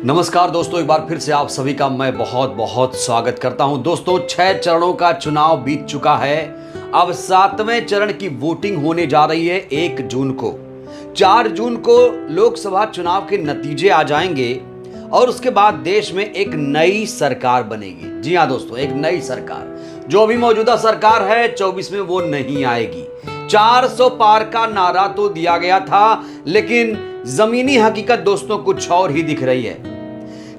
नमस्कार दोस्तों, एक बार फिर से आप सभी का मैं बहुत बहुत स्वागत करता हूं। दोस्तों 6 चरणों का चुनाव बीत चुका है। अब 7वें चरण की वोटिंग होने जा रही है 1 जून को। 4 जून को लोकसभा चुनाव के नतीजे आ जाएंगे और उसके बाद देश में एक नई सरकार बनेगी। जी हां दोस्तों, एक नई सरकार। जो अभी मौजूदा सरकार है 24 में वो नहीं आएगी। 400 पार का नारा तो दिया गया था, लेकिन जमीनी हकीकत दोस्तों कुछ और ही दिख रही है।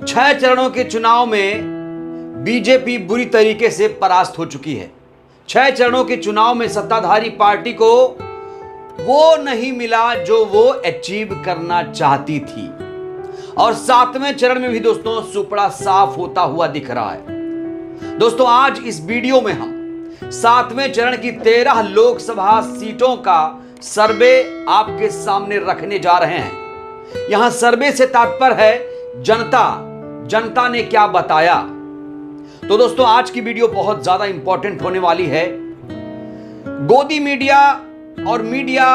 6 चरणों के चुनाव में बीजेपी बुरी तरीके से परास्त हो चुकी है। 6 चरणों के चुनाव में सत्ताधारी पार्टी को वो नहीं मिला जो वो अचीव करना चाहती थी। और 7वें चरण में भी दोस्तों सुपड़ा साफ होता हुआ दिख रहा है। दोस्तों आज इस वीडियो में हम 7वें चरण की 13 लोकसभा सीटों का सर्वे आपके सामने रखने जा रहे हैं। यहां सर्वे से तात्पर्य है जनता ने क्या बताया। तो दोस्तों आज की वीडियो बहुत ज्यादा इंपॉर्टेंट होने वाली है। गोदी मीडिया और मीडिया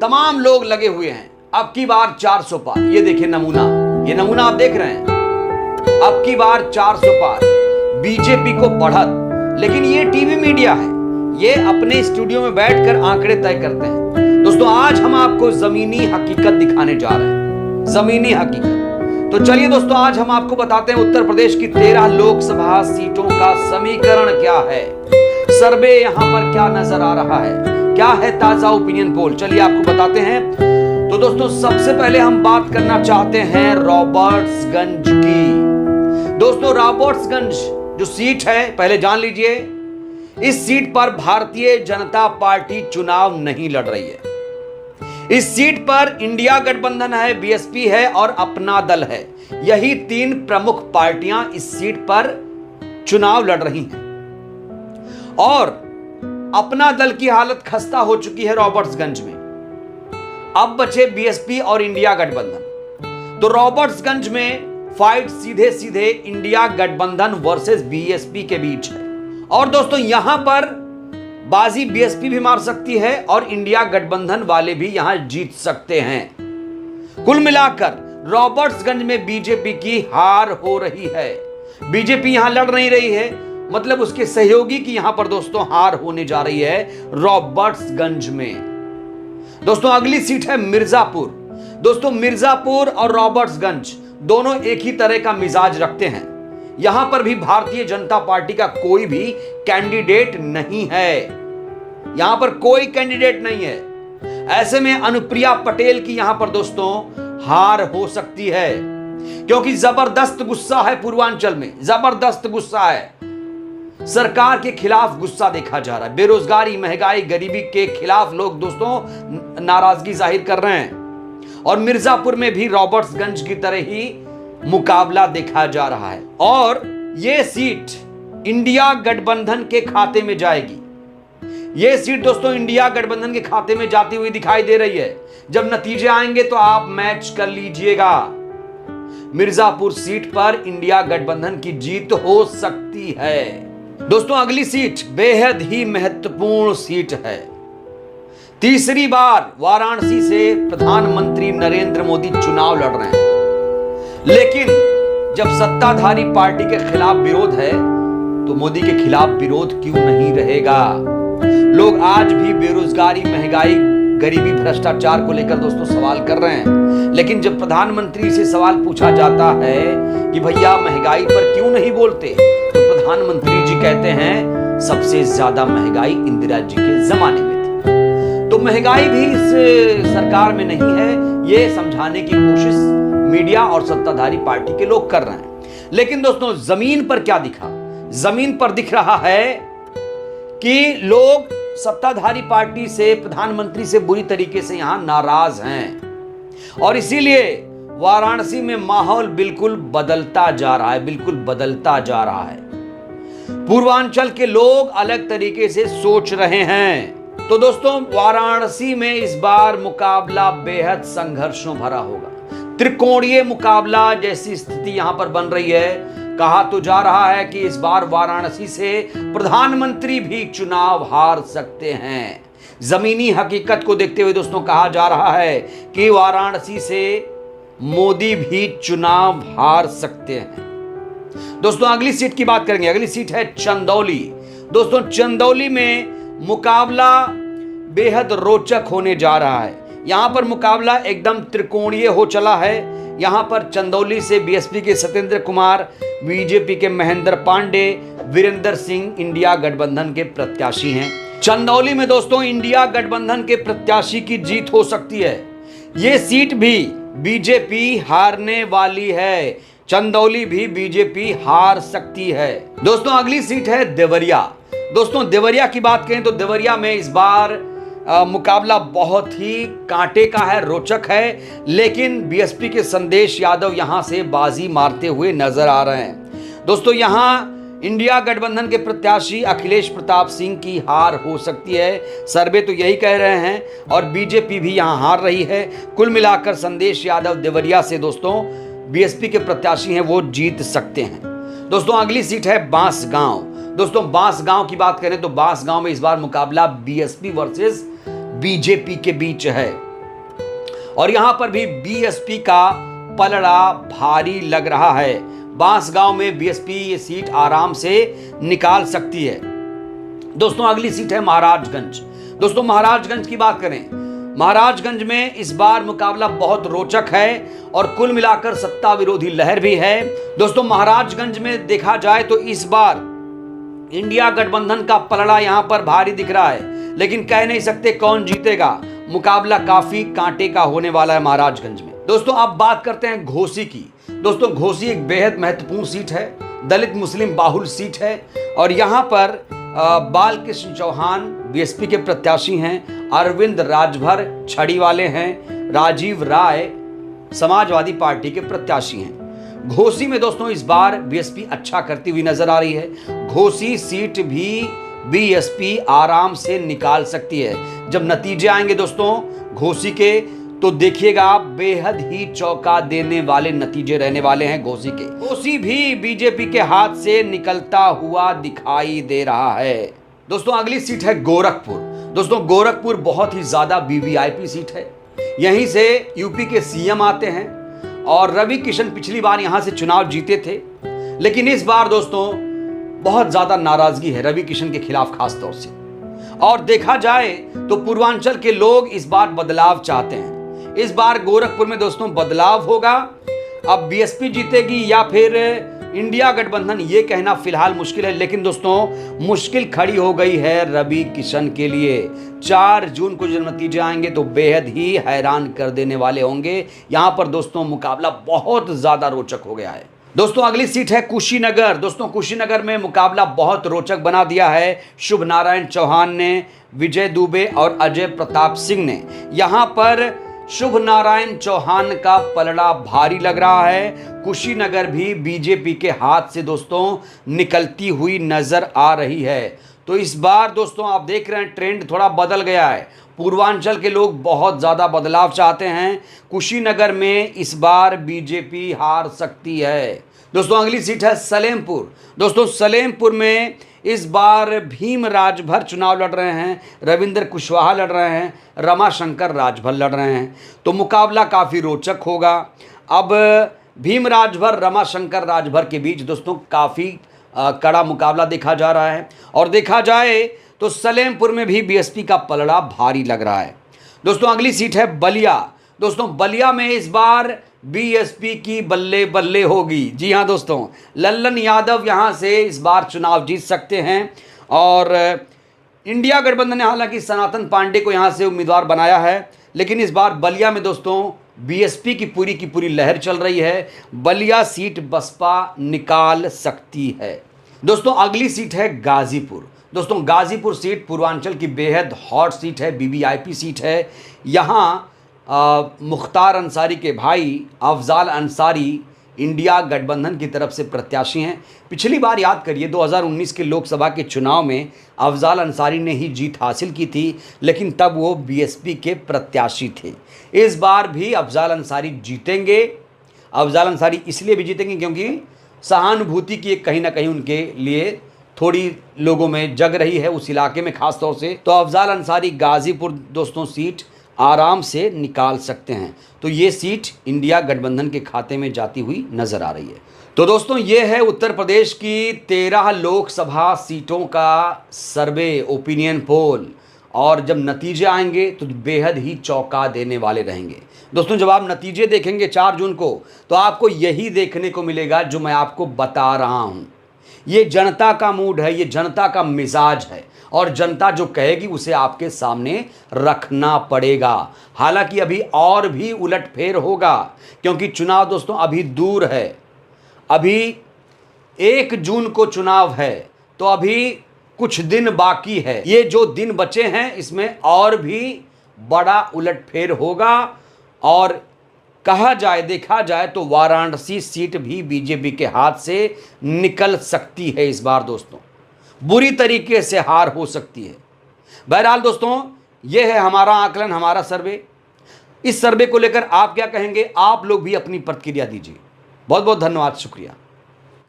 तमाम लोग लगे हुए हैं। अब की बार 400 पार, ये देखिए नमूना, ये नमूना आप देख रहे हैं। अब की बार 400 पार, बीजेपी को बढ़त। लेकिन ये टीवी मीडिया है, ये अपने स्टूडियो में बैठकर आंकड़े तय करते हैं। दोस्तों आज हम आपको जमीनी हकीकत दिखाने जा रहे हैं, जमीनी हकीकत। तो चलिए दोस्तों आज हम आपको बताते हैं उत्तर प्रदेश की 13 लोकसभा सीटों का समीकरण क्या है, सर्वे यहां पर क्या नजर आ रहा है, क्या है ताजा ओपिनियन पोल। चलिए आपको बताते हैं। तो दोस्तों सबसे पहले हम बात करना चाहते हैं रॉबर्ट्सगंज की। दोस्तों रॉबर्ट्सगंज जो सीट है पहले जान लीजिए, इस सीट पर भारतीय जनता पार्टी चुनाव नहीं लड़ रही है। इस सीट पर इंडिया गठबंधन है, बीएसपी है और अपना दल है। यही 3 प्रमुख पार्टियां इस सीट पर चुनाव लड़ रही हैं। और अपना दल की हालत खस्ता हो चुकी है रॉबर्ट्सगंज में। अब बचे बीएसपी और इंडिया गठबंधन। तो रॉबर्ट्सगंज में फाइट सीधे सीधे इंडिया गठबंधन वर्सेस बीएसपी के बीच है। और दोस्तों यहां पर बाजी बीएसपी भी मार सकती है और इंडिया गठबंधन वाले भी यहां जीत सकते हैं। कुल मिलाकर रॉबर्ट्सगंज में बीजेपी की हार हो रही है। बीजेपी यहां लड़ नहीं रही है, मतलब उसके सहयोगी की यहां पर दोस्तों हार होने जा रही है रॉबर्ट्सगंज में। दोस्तों अगली सीट है मिर्जापुर। दोस्तों मिर्जापुर और रॉबर्ट्सगंज दोनों एक ही तरह का मिजाज रखते हैं। यहां पर भी भारतीय जनता पार्टी का कोई भी कैंडिडेट नहीं है। यहां पर कोई कैंडिडेट नहीं है। ऐसे में अनुप्रिया पटेल की यहां पर दोस्तों हार हो सकती है, क्योंकि जबरदस्त गुस्सा है पूर्वांचल में, जबरदस्त गुस्सा है। सरकार के खिलाफ गुस्सा देखा जा रहा है। बेरोजगारी, महंगाई, गरीबी के खिलाफ लोग दोस्तों नाराजगी जाहिर कर रहे हैं। और मिर्जापुर में भी रॉबर्ट्सगंज की तरह ही मुकाबला देखा जा रहा है। और यह सीट इंडिया गठबंधन के खाते में जाएगी। यह सीट दोस्तों इंडिया गठबंधन के खाते में जाती हुई दिखाई दे रही है। जब नतीजे आएंगे तो आप मैच कर लीजिएगा। मिर्जापुर सीट पर इंडिया गठबंधन की जीत हो सकती है। दोस्तों अगली सीट बेहद ही महत्वपूर्ण सीट है। तीसरी बार वाराणसी से प्रधानमंत्री नरेंद्र मोदी चुनाव लड़ रहे हैं। लेकिन जब सत्ताधारी पार्टी के खिलाफ विरोध है तो मोदी के खिलाफ विरोध क्यों नहीं रहेगा। लोग आज भी बेरोजगारी, महंगाई, गरीबी, भ्रष्टाचार को लेकर दोस्तों सवाल कर रहे हैं। लेकिन जब प्रधानमंत्री से सवाल पूछा जाता है कि भैया महंगाई पर क्यों नहीं बोलते, तो प्रधानमंत्री जी कहते हैं सबसे ज्यादा महंगाई इंदिरा जी के जमाने में थी। तो महंगाई भी इस सरकार में नहीं है, ये समझाने की कोशिश मीडिया और सत्ताधारी पार्टी के लोग कर रहे हैं। लेकिन दोस्तों जमीन पर क्या दिखा? जमीन पर दिख रहा है कि लोग सत्ताधारी पार्टी से, प्रधानमंत्री से बुरी तरीके से यहां नाराज हैं। और इसीलिए वाराणसी में माहौल बिल्कुल बदलता जा रहा है, बिल्कुल बदलता जा रहा है। पूर्वांचल के लोग अलग तरीके से सोच रहे हैं। तो दोस्तों वाराणसी में इस बार मुकाबला बेहद संघर्षों भरा होगा। त्रिकोणीय मुकाबला जैसी स्थिति यहां पर बन रही है। कहा तो जा रहा है कि इस बार वाराणसी से प्रधानमंत्री भी चुनाव हार सकते हैं। जमीनी हकीकत को देखते हुए दोस्तों कहा जा रहा है कि वाराणसी से मोदी भी चुनाव हार सकते हैं। दोस्तों अगली सीट की बात करेंगे। अगली सीट है चंदौली। दोस्तों चंदौली में मुकाबला बेहद रोचक होने जा रहा है। यहां पर मुकाबला एकदम त्रिकोणीय हो चला है। यहां पर चंदौली से बीएसपी के सत्येंद्र कुमार, बीजेपी के महेंद्र पांडे, वीरेंद्र सिंह इंडिया गठबंधन के प्रत्याशी हैं। चंदौली में दोस्तों इंडिया गठबंधन के प्रत्याशी की जीत हो सकती है। यह सीट भी बीजेपी हारने वाली है। चंदौली भी बीजेपी हार सकती है। दोस्तों अगली सीट है देवरिया। दोस्तों देवरिया की बात करें तो देवरिया में इस बार मुकाबला बहुत ही कांटे का है, रोचक है, लेकिन बीएसपी के संदेश यादव यहां से बाजी मारते हुए नजर आ रहे हैं। दोस्तों यहां इंडिया गठबंधन के प्रत्याशी अखिलेश प्रताप सिंह की हार हो सकती है। सर्वे तो यही कह रहे हैं और बीजेपी भी यहां हार रही है। कुल मिलाकर संदेश यादव देवरिया से दोस्तों बीएसपी के प्रत्याशी हैं, वो जीत सकते हैं। दोस्तों अगली सीट है बांसगांव। दोस्तों बांसगांव की बात करें तो बांसगांव में इस बार मुकाबला बीएसपी वर्सेस बीजेपी के बीच है और यहां पर भी बीएसपी का पलड़ा भारी लग रहा है। बांसगांव में बीएसपी ये सीट आराम से निकाल सकती है। दोस्तों अगली सीट है महाराजगंज। दोस्तों महाराजगंज की बात करें, महाराजगंज में इस बार मुकाबला बहुत रोचक है और कुल मिलाकर सत्ता विरोधी लहर भी है। दोस्तों महाराजगंज में देखा जाए तो इस बार इंडिया गठबंधन का पलड़ा यहां पर भारी दिख रहा है, लेकिन कह नहीं सकते कौन जीतेगा। मुकाबला काफी कांटे का होने वाला है महाराजगंज में। दोस्तों अब बात करते हैं घोसी की। दोस्तों घोसी एक बेहद महत्वपूर्ण सीट है, दलित मुस्लिम बाहुल सीट है और यहां पर बालकृष्ण चौहान बीएसपी के प्रत्याशी हैं, अरविंद राजभर छड़ी वाले हैं, राजीव राय समाजवादी पार्टी के प्रत्याशी हैं। घोसी में दोस्तों इस बार बीएसपी अच्छा करती हुई नजर आ रही है। घोसी सीट भी बीएसपी आराम से निकाल सकती है। जब नतीजे आएंगे दोस्तों घोसी के तो देखिएगा आप, बेहद ही चौंका देने वाले नतीजे रहने वाले हैं घोसी के। घोसी भी बीजेपी के हाथ से निकलता हुआ दिखाई दे रहा है। दोस्तों अगली सीट है गोरखपुर। दोस्तों गोरखपुर बहुत ही ज्यादा वीवीआईपी सीट है। यहीं से यूपी के सीएम आते हैं और रवि किशन पिछली बार यहां से चुनाव जीते थे, लेकिन इस बार दोस्तों बहुत ज्यादा नाराजगी है रवि किशन के खिलाफ खास तौर से। और देखा जाए तो पूर्वांचल के लोग इस बार बदलाव चाहते हैं। इस बार गोरखपुर में दोस्तों बदलाव होगा। अब बीएसपी जीतेगी या फिर इंडिया गठबंधन ये कहना फिलहाल मुश्किल है, लेकिन दोस्तों मुश्किल खड़ी हो गई है रवि किशन के लिए। 4 जून को जब नतीजे आएंगे तो बेहद ही हैरान कर देने वाले होंगे। यहां पर दोस्तों मुकाबला बहुत ज्यादा रोचक हो गया है। दोस्तों अगली सीट है कुशीनगर। दोस्तों कुशीनगर में मुकाबला बहुत रोचक बना दिया है शुभ नारायण चौहान ने, विजय दुबे और अजय प्रताप सिंह ने। यहां पर शुभ नारायण चौहान का पलड़ा भारी लग रहा है। कुशीनगर भी बीजेपी के हाथ से दोस्तों निकलती हुई नजर आ रही है। तो इस बार दोस्तों आप देख रहे हैं ट्रेंड थोड़ा बदल गया है। पूर्वांचल के लोग बहुत ज़्यादा बदलाव चाहते हैं। कुशीनगर में इस बार बीजेपी हार सकती है। दोस्तों अगली सीट है सलेमपुर। दोस्तों सलेमपुर में इस बार भीम राजभर चुनाव लड़ रहे हैं, रविंद्र कुशवाहा लड़ रहे हैं, रमाशंकर राजभर लड़ रहे हैं। तो मुकाबला काफ़ी रोचक होगा। अब भीम राजभर रमाशंकर राजभर के बीच दोस्तों काफ़ी कड़ा मुकाबला देखा जा रहा है और देखा जाए तो सलेमपुर में भी बीएसपी का पलड़ा भारी लग रहा है। दोस्तों अगली सीट है बलिया। दोस्तों बलिया में इस बार बीएसपी की बल्ले बल्ले होगी। जी हाँ दोस्तों, लल्लन यादव यहां से इस बार चुनाव जीत सकते हैं और इंडिया गठबंधन ने हालांकि सनातन पांडे को यहां से उम्मीदवार बनाया है, लेकिन इस बार बलिया में दोस्तों बीएसपी की पूरी लहर चल रही है। बलिया सीट बसपा निकाल सकती है। दोस्तों अगली सीट है गाजीपुर। दोस्तों गाजीपुर सीट पूर्वांचल की बेहद हॉट सीट है, वीवीआईपी सीट है। यहाँ मुख्तार अंसारी के भाई अफजाल अंसारी इंडिया गठबंधन की तरफ से प्रत्याशी हैं। पिछली बार याद करिए 2019 के लोकसभा के चुनाव में अफजाल अंसारी ने ही जीत हासिल की थी, लेकिन तब वो बीएसपी के प्रत्याशी थे। इस बार भी अफजाल अंसारी जीतेंगे। अफजाल अंसारी इसलिए भी जीतेंगे क्योंकि सहानुभूति की कहीं ना कहीं उनके लिए थोड़ी लोगों में जग रही है उस इलाके में खास तौर से। तो अफजाल अंसारी गाजीपुर दोस्तों सीट आराम से निकाल सकते हैं। तो ये सीट इंडिया गठबंधन के खाते में जाती हुई नजर आ रही है। तो दोस्तों, ये है उत्तर प्रदेश की 13 लोकसभा सीटों का सर्वे, ओपिनियन पोल। और जब नतीजे आएंगे तो बेहद ही चौंका देने वाले रहेंगे। दोस्तों, जब आप नतीजे देखेंगे 4 जून को, तो आपको यही देखने को मिलेगा जो मैं आपको बता रहा हूं। ये जनता का मूड है, ये जनता का मिजाज है, और जनता जो कहेगी उसे आपके सामने रखना पड़ेगा। हालांकि अभी और भी उलटफेर होगा, क्योंकि चुनाव दोस्तों अभी दूर है। अभी 1 जून को चुनाव है, तो अभी कुछ दिन बाकी है। ये जो दिन बचे हैं इसमें और भी बड़ा उलटफेर होगा। और कहा जाए, देखा जाए तो वाराणसी सीट भी बीजेपी के हाथ से निकल सकती है इस बार दोस्तों। बुरी तरीके से हार हो सकती है। बहरहाल दोस्तों, यह है हमारा आकलन, हमारा सर्वे। इस सर्वे को लेकर आप क्या कहेंगे? आप लोग भी अपनी प्रतिक्रिया दीजिए। बहुत बहुत धन्यवाद, शुक्रिया।